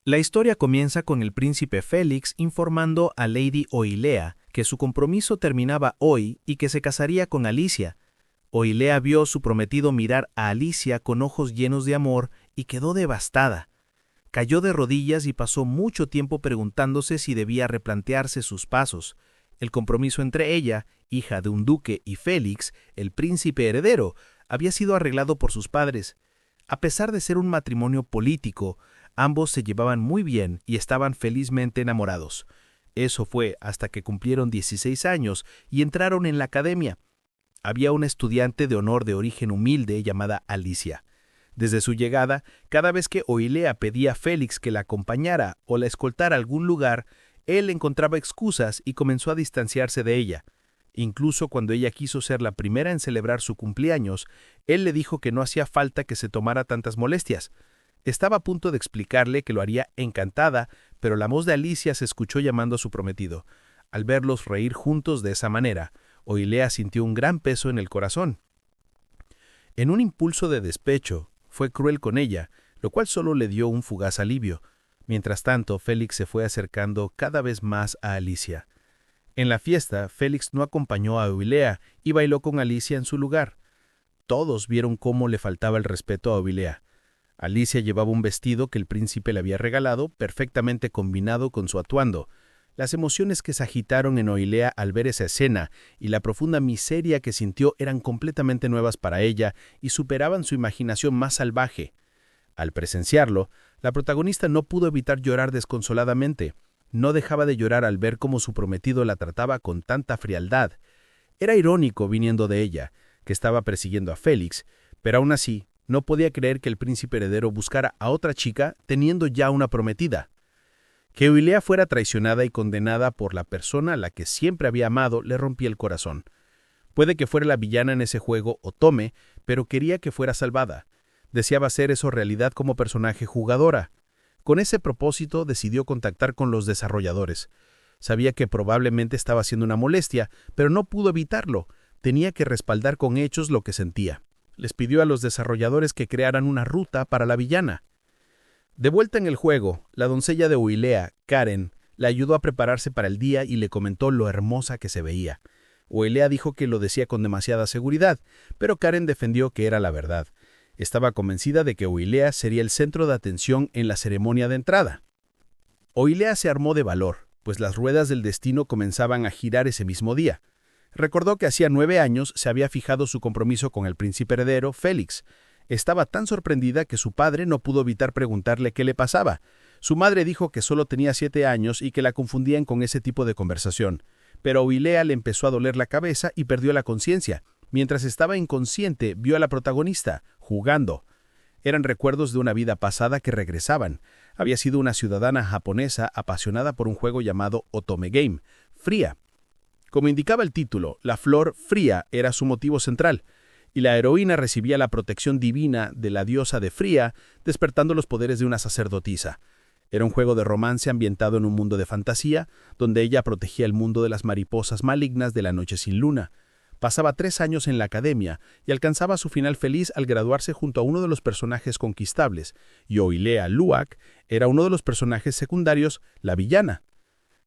La historia comienza con el príncipe Félix informando a Lady Oilea que su compromiso terminaba hoy y que se casaría con Alicia. Oilea vio a su prometido mirar a Alicia con ojos llenos de amor y quedó devastada. Cayó de rodillas y pasó mucho tiempo preguntándose si debía replantearse sus pasos. El compromiso entre ella, hija de un duque, y Félix, el príncipe heredero, había sido arreglado por sus padres. A pesar de ser un matrimonio político, ambos se llevaban muy bien y estaban felizmente enamorados. Eso fue hasta que cumplieron 16 años y entraron en la academia. Había una estudiante de honor de origen humilde llamada Alicia. Desde su llegada, cada vez que Oilea pedía a Félix que la acompañara o la escoltara a algún lugar, él encontraba excusas y comenzó a distanciarse de ella. Incluso cuando ella quiso ser la primera en celebrar su cumpleaños, él le dijo que no hacía falta que se tomara tantas molestias. Estaba a punto de explicarle que lo haría encantada, pero la voz de Alicia se escuchó llamando a su prometido. Al verlos reír juntos de esa manera, Oilea sintió un gran peso en el corazón. En un impulso de despecho, fue cruel con ella, lo cual solo le dio un fugaz alivio. Mientras tanto, Félix se fue acercando cada vez más a Alicia. En la fiesta, Félix no acompañó a Oilea y bailó con Alicia en su lugar. Todos vieron cómo le faltaba el respeto a Oilea. Alicia llevaba un vestido que el príncipe le había regalado, perfectamente combinado con su atuendo. Las emociones que se agitaron en Oilea al ver esa escena y la profunda miseria que sintió eran completamente nuevas para ella y superaban su imaginación más salvaje. Al presenciarlo, la protagonista no pudo evitar llorar desconsoladamente. No dejaba de llorar al ver cómo su prometido la trataba con tanta frialdad. Era irónico viniendo de ella, que estaba persiguiendo a Félix, pero aún así no podía creer que el príncipe heredero buscara a otra chica teniendo ya una prometida. Que Oilea fuera traicionada y condenada por la persona a la que siempre había amado le rompía el corazón. Puede que fuera la villana en ese juego Otome, pero quería que fuera salvada. Deseaba hacer eso realidad como personaje jugadora. Con ese propósito decidió contactar con los desarrolladores. Sabía que probablemente estaba haciendo una molestia, pero no pudo evitarlo. Tenía que respaldar con hechos lo que sentía. Les pidió a los desarrolladores que crearan una ruta para la villana. De vuelta en el juego, la doncella de Oilea, Karen, le ayudó a prepararse para el día y le comentó lo hermosa que se veía. Oilea dijo que lo decía con demasiada seguridad, pero Karen defendió que era la verdad. Estaba convencida de que Oilea sería el centro de atención en la ceremonia de entrada. Oilea se armó de valor, pues las ruedas del destino comenzaban a girar ese mismo día. Recordó que hacía 9 años se había fijado su compromiso con el príncipe heredero, Félix. Estaba tan sorprendida que su padre no pudo evitar preguntarle qué le pasaba. Su madre dijo que solo tenía 7 años y que la confundían con ese tipo de conversación. Pero Oilea le empezó a doler la cabeza y perdió la conciencia. Mientras estaba inconsciente, vio a la protagonista, jugando. Eran recuerdos de una vida pasada que regresaban. Había sido una ciudadana japonesa apasionada por un juego llamado Otome Game, fría. Como indicaba el título, la flor fría era su motivo central, y la heroína recibía la protección divina de la diosa de Fría, despertando los poderes de una sacerdotisa. Era un juego de romance ambientado en un mundo de fantasía, donde ella protegía el mundo de las mariposas malignas de la noche sin luna. Pasaba 3 años en la academia y alcanzaba su final feliz al graduarse junto a uno de los personajes conquistables, y Oilea Luak era uno de los personajes secundarios, la villana.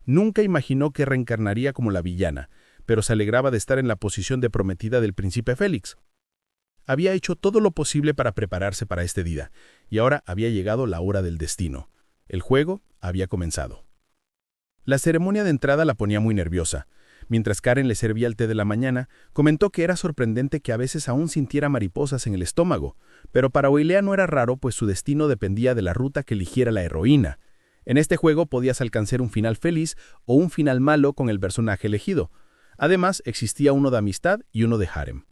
Nunca imaginó que reencarnaría como la villana, pero se alegraba de estar en la posición de prometida del príncipe Félix. Había hecho todo lo posible para prepararse para este día, y ahora había llegado la hora del destino. El juego había comenzado. La ceremonia de entrada la ponía muy nerviosa. Mientras Karen le servía el té de la mañana, comentó que era sorprendente que a veces aún sintiera mariposas en el estómago, pero para Oilea no era raro, pues su destino dependía de la ruta que eligiera la heroína. En este juego podías alcanzar un final feliz o un final malo con el personaje elegido. Además, existía uno de amistad y uno de harem.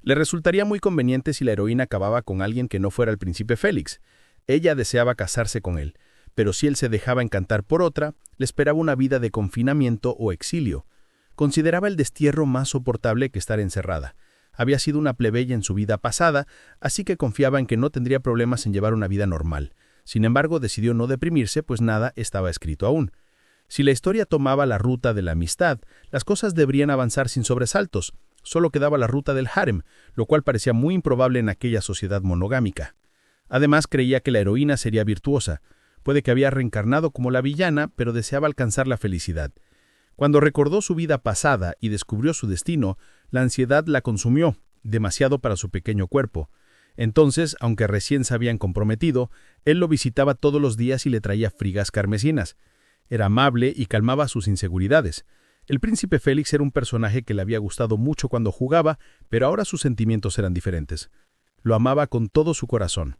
Le resultaría muy conveniente si la heroína acababa con alguien que no fuera el príncipe Félix. Ella deseaba casarse con él, pero si él se dejaba encantar por otra, le esperaba una vida de confinamiento o exilio. Consideraba el destierro más soportable que estar encerrada. Había sido una plebeya en su vida pasada, así que confiaba en que no tendría problemas en llevar una vida normal. Sin embargo, decidió no deprimirse, pues nada estaba escrito aún. Si la historia tomaba la ruta de la amistad, las cosas deberían avanzar sin sobresaltos. Solo quedaba la ruta del harem, lo cual parecía muy improbable en aquella sociedad monogámica. Además, creía que la heroína sería virtuosa. Puede que había reencarnado como la villana, pero deseaba alcanzar la felicidad. Cuando recordó su vida pasada y descubrió su destino, la ansiedad la consumió, demasiado para su pequeño cuerpo. Entonces, aunque recién se habían comprometido, él lo visitaba todos los días y le traía frigas carmesinas. Era amable y calmaba sus inseguridades. El príncipe Félix era un personaje que le había gustado mucho cuando jugaba, pero ahora sus sentimientos eran diferentes. Lo amaba con todo su corazón.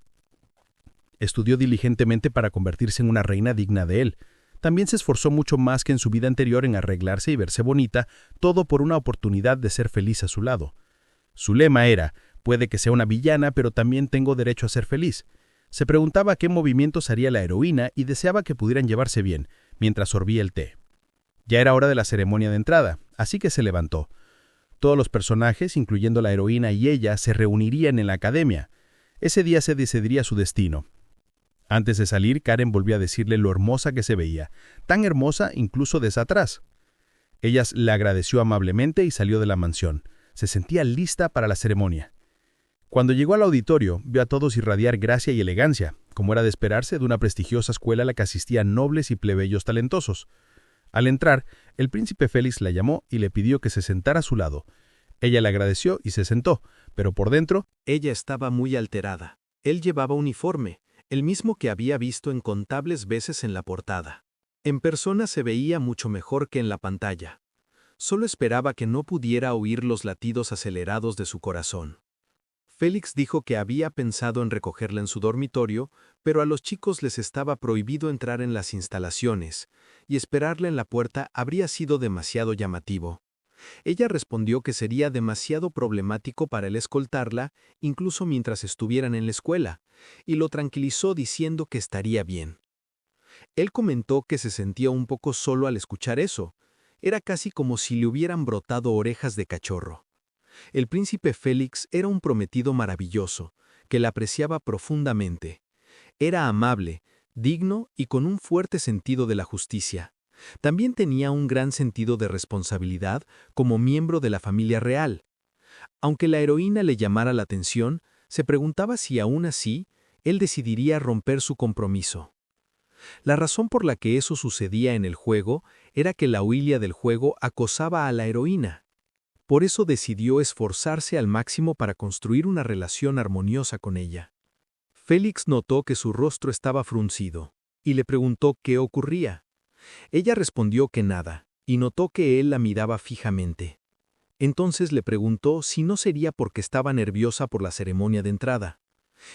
Estudió diligentemente para convertirse en una reina digna de él. También se esforzó mucho más que en su vida anterior en arreglarse y verse bonita, todo por una oportunidad de ser feliz a su lado. Su lema era: puede que sea una villana, pero también tengo derecho a ser feliz. Se preguntaba qué movimientos haría la heroína y deseaba que pudieran llevarse bien, mientras sorbía el té. Ya era hora de la ceremonia de entrada, así que se levantó. Todos los personajes, incluyendo la heroína y ella, se reunirían en la academia. Ese día se decidiría su destino. Antes de salir, Karen volvió a decirle lo hermosa que se veía, tan hermosa incluso desde atrás. Ella le agradeció amablemente y salió de la mansión. Se sentía lista para la ceremonia. Cuando llegó al auditorio, vio a todos irradiar gracia y elegancia, como era de esperarse de una prestigiosa escuela a la que asistían nobles y plebeyos talentosos. Al entrar, el príncipe Félix la llamó y le pidió que se sentara a su lado. Ella le agradeció y se sentó, pero por dentro, ella estaba muy alterada. Él llevaba uniforme, el mismo que había visto incontables veces en la portada. En persona se veía mucho mejor que en la pantalla. Solo esperaba que no pudiera oír los latidos acelerados de su corazón. Félix dijo que había pensado en recogerla en su dormitorio, pero a los chicos les estaba prohibido entrar en las instalaciones, y esperarla en la puerta habría sido demasiado llamativo. Ella respondió que sería demasiado problemático para él escoltarla, incluso mientras estuvieran en la escuela, y lo tranquilizó diciendo que estaría bien. Él comentó que se sentía un poco solo al escuchar eso. Era casi como si le hubieran brotado orejas de cachorro. El príncipe Félix era un prometido maravilloso, que la apreciaba profundamente. Era amable, digno y con un fuerte sentido de la justicia. También tenía un gran sentido de responsabilidad como miembro de la familia real. Aunque la heroína le llamara la atención, se preguntaba si aún así, él decidiría romper su compromiso. La razón por la que eso sucedía en el juego era que la huilia del juego acosaba a la heroína. Por eso decidió esforzarse al máximo para construir una relación armoniosa con ella. Félix notó que su rostro estaba fruncido, y le preguntó qué ocurría. Ella respondió que nada, y notó que él la miraba fijamente. Entonces le preguntó si no sería porque estaba nerviosa por la ceremonia de entrada.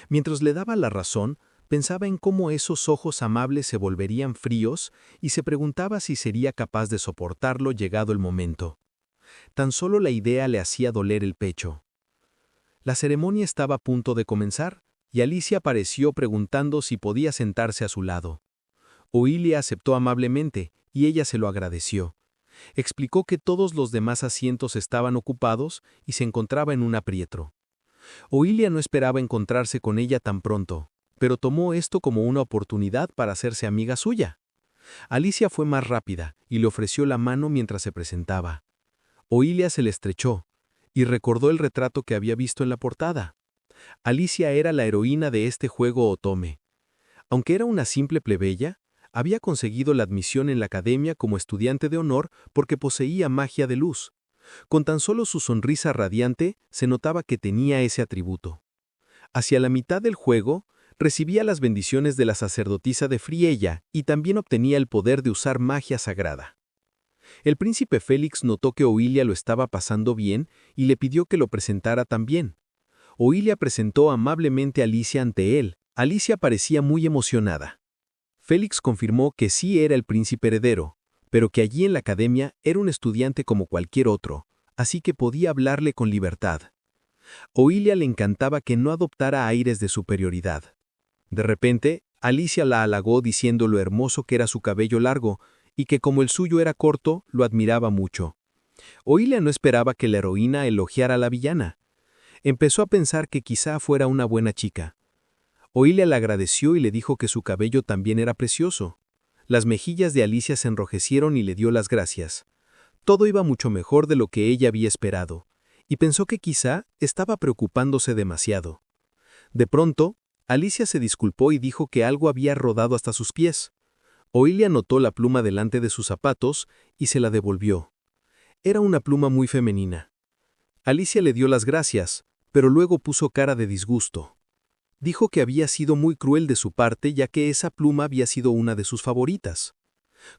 Mientras le daba la razón, pensaba en cómo esos ojos amables se volverían fríos y se preguntaba si sería capaz de soportarlo llegado el momento. Tan solo la idea le hacía doler el pecho. La ceremonia estaba a punto de comenzar, y Alicia apareció preguntando si podía sentarse a su lado. Oilia aceptó amablemente, y ella se lo agradeció. Explicó que todos los demás asientos estaban ocupados y se encontraba en un aprieto. Oilia no esperaba encontrarse con ella tan pronto, pero tomó esto como una oportunidad para hacerse amiga suya. Alicia fue más rápida y le ofreció la mano mientras se presentaba. Oilia se le estrechó y recordó el retrato que había visto en la portada. Alicia era la heroína de este juego Otome. Aunque era una simple plebeya, había conseguido la admisión en la academia como estudiante de honor porque poseía magia de luz. Con tan solo su sonrisa radiante se notaba que tenía ese atributo. Hacia la mitad del juego, recibía las bendiciones de la sacerdotisa de Friella y también obtenía el poder de usar magia sagrada. El príncipe Félix notó que Oilia lo estaba pasando bien y le pidió que lo presentara también. Oilia presentó amablemente a Alicia ante él. Alicia parecía muy emocionada. Félix confirmó que sí era el príncipe heredero, pero que allí en la academia era un estudiante como cualquier otro, así que podía hablarle con libertad. Oilia le encantaba que no adoptara aires de superioridad. De repente, Alicia la halagó diciendo lo hermoso que era su cabello largo y que como el suyo era corto, lo admiraba mucho. Oilia no esperaba que la heroína elogiara a la villana. Empezó a pensar que quizá fuera una buena chica. Oilia le agradeció y le dijo que su cabello también era precioso. Las mejillas de Alicia se enrojecieron y le dio las gracias. Todo iba mucho mejor de lo que ella había esperado, y pensó que quizá estaba preocupándose demasiado. De pronto, Alicia se disculpó y dijo que algo había rodado hasta sus pies. Oilia notó la pluma delante de sus zapatos y se la devolvió. Era una pluma muy femenina. Alicia le dio las gracias, pero luego puso cara de disgusto. Dijo que había sido muy cruel de su parte ya que esa pluma había sido una de sus favoritas.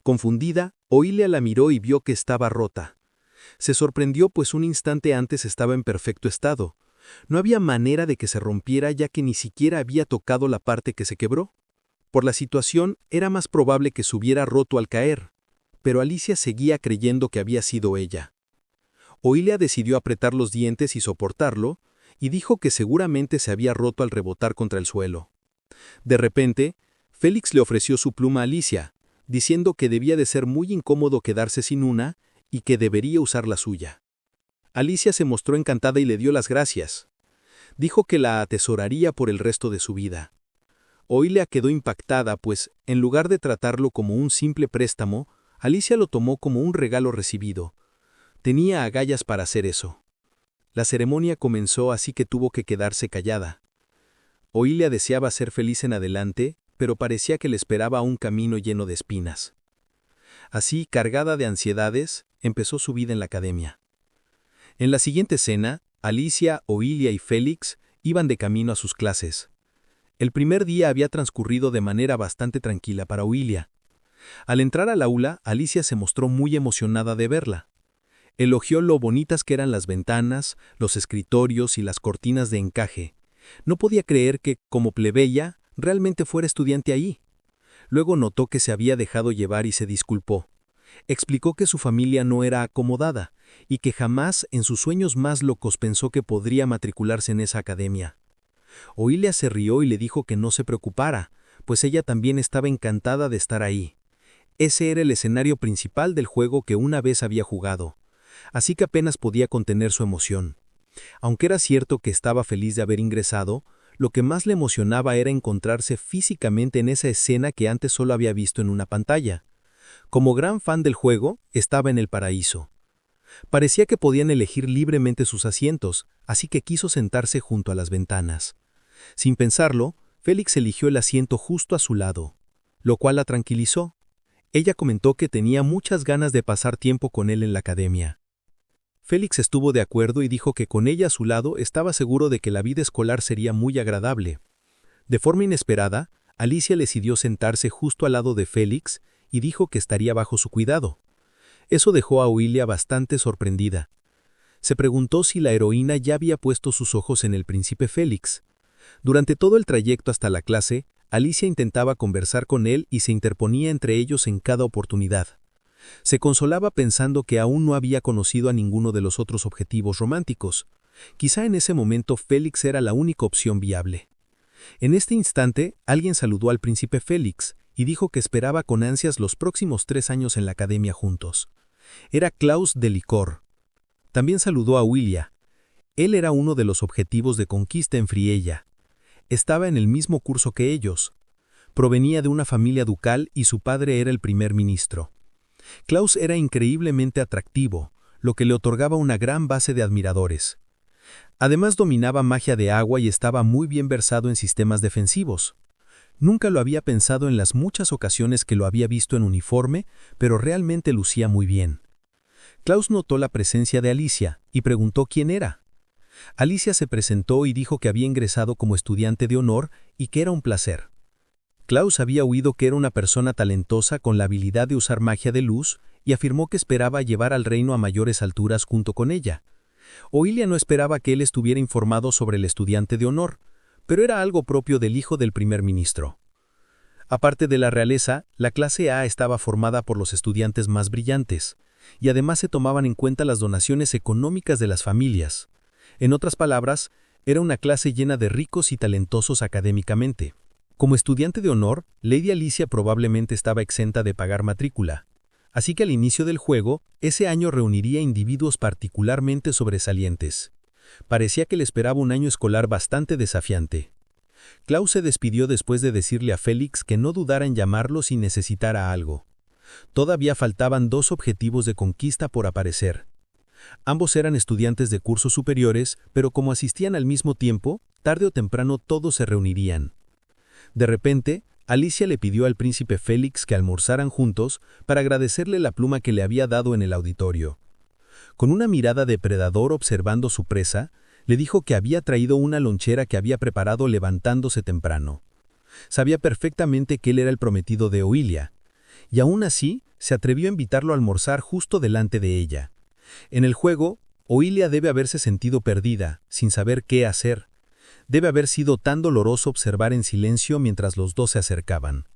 Confundida, Oilia la miró y vio que estaba rota. Se sorprendió pues un instante antes estaba en perfecto estado. No había manera de que se rompiera ya que ni siquiera había tocado la parte que se quebró. Por la situación, era más probable que se hubiera roto al caer, pero Alicia seguía creyendo que había sido ella. Oilia decidió apretar los dientes y soportarlo, y dijo que seguramente se había roto al rebotar contra el suelo. De repente, Félix le ofreció su pluma a Alicia, diciendo que debía de ser muy incómodo quedarse sin una y que debería usar la suya. Alicia se mostró encantada y le dio las gracias. Dijo que la atesoraría por el resto de su vida. Oilia quedó impactada, pues, en lugar de tratarlo como un simple préstamo, Alicia lo tomó como un regalo recibido. Tenía agallas para hacer eso. La ceremonia comenzó, así que tuvo que quedarse callada. Oilia deseaba ser feliz en adelante, pero parecía que le esperaba un camino lleno de espinas. Así, cargada de ansiedades, empezó su vida en la academia. En la siguiente escena, Alicia, Oilia y Félix iban de camino a sus clases. El primer día había transcurrido de manera bastante tranquila para Oilia. Al entrar al aula, Alicia se mostró muy emocionada de verla. Elogió lo bonitas que eran las ventanas, los escritorios y las cortinas de encaje. No podía creer que, como plebeya, realmente fuera estudiante ahí. Luego notó que se había dejado llevar y se disculpó. Explicó que su familia no era acomodada y que jamás en sus sueños más locos pensó que podría matricularse en esa academia. Oilia se rió y le dijo que no se preocupara, pues ella también estaba encantada de estar ahí. Ese era el escenario principal del juego que una vez había jugado, así que apenas podía contener su emoción. Aunque era cierto que estaba feliz de haber ingresado, lo que más le emocionaba era encontrarse físicamente en esa escena que antes solo había visto en una pantalla. Como gran fan del juego, estaba en el paraíso. Parecía que podían elegir libremente sus asientos, así que quiso sentarse junto a las ventanas. Sin pensarlo, Félix eligió el asiento justo a su lado, lo cual la tranquilizó. Ella comentó que tenía muchas ganas de pasar tiempo con él en la academia. Félix estuvo de acuerdo y dijo que con ella a su lado estaba seguro de que la vida escolar sería muy agradable. De forma inesperada, Alicia decidió sentarse justo al lado de Félix y dijo que estaría bajo su cuidado. Eso dejó a Oilia bastante sorprendida. Se preguntó si la heroína ya había puesto sus ojos en el príncipe Félix. Durante todo el trayecto hasta la clase, Alicia intentaba conversar con él y se interponía entre ellos en cada oportunidad. Se consolaba pensando que aún no había conocido a ninguno de los otros objetivos románticos. Quizá en ese momento Félix era la única opción viable. En este instante, alguien saludó al príncipe Félix y dijo que esperaba con ansias los próximos 3 años en la academia juntos. Era Klaus de Licor. También saludó a Oilia. Él era uno de los objetivos de conquista en Friella. Estaba en el mismo curso que ellos. Provenía de una familia ducal y su padre era el primer ministro. Klaus era increíblemente atractivo, lo que le otorgaba una gran base de admiradores. Además dominaba magia de agua y estaba muy bien versado en sistemas defensivos. Nunca lo había pensado en las muchas ocasiones que lo había visto en uniforme, pero realmente lucía muy bien. Klaus notó la presencia de Alicia y preguntó quién era. Alicia se presentó y dijo que había ingresado como estudiante de honor y que era un placer. Klaus había oído que era una persona talentosa con la habilidad de usar magia de luz y afirmó que esperaba llevar al reino a mayores alturas junto con ella. Oilia no esperaba que él estuviera informado sobre el estudiante de honor, pero era algo propio del hijo del primer ministro. Aparte de la realeza, la clase A estaba formada por los estudiantes más brillantes, y además se tomaban en cuenta las donaciones económicas de las familias. En otras palabras, era una clase llena de ricos y talentosos académicamente. Como estudiante de honor, Lady Alicia probablemente estaba exenta de pagar matrícula. Así que al inicio del juego, ese año reuniría individuos particularmente sobresalientes. Parecía que le esperaba un año escolar bastante desafiante. Klaus se despidió después de decirle a Félix que no dudara en llamarlo si necesitara algo. Todavía faltaban 2 objetivos de conquista por aparecer. Ambos eran estudiantes de cursos superiores, pero como asistían al mismo tiempo, tarde o temprano todos se reunirían. De repente, Alicia le pidió al príncipe Félix que almorzaran juntos para agradecerle la pluma que le había dado en el auditorio. Con una mirada depredador observando su presa, le dijo que había traído una lonchera que había preparado levantándose temprano. Sabía perfectamente que él era el prometido de Oilia, y aún así se atrevió a invitarlo a almorzar justo delante de ella. En el juego, Oilia debe haberse sentido perdida, sin saber qué hacer. Debe haber sido tan doloroso observar en silencio mientras los dos se acercaban.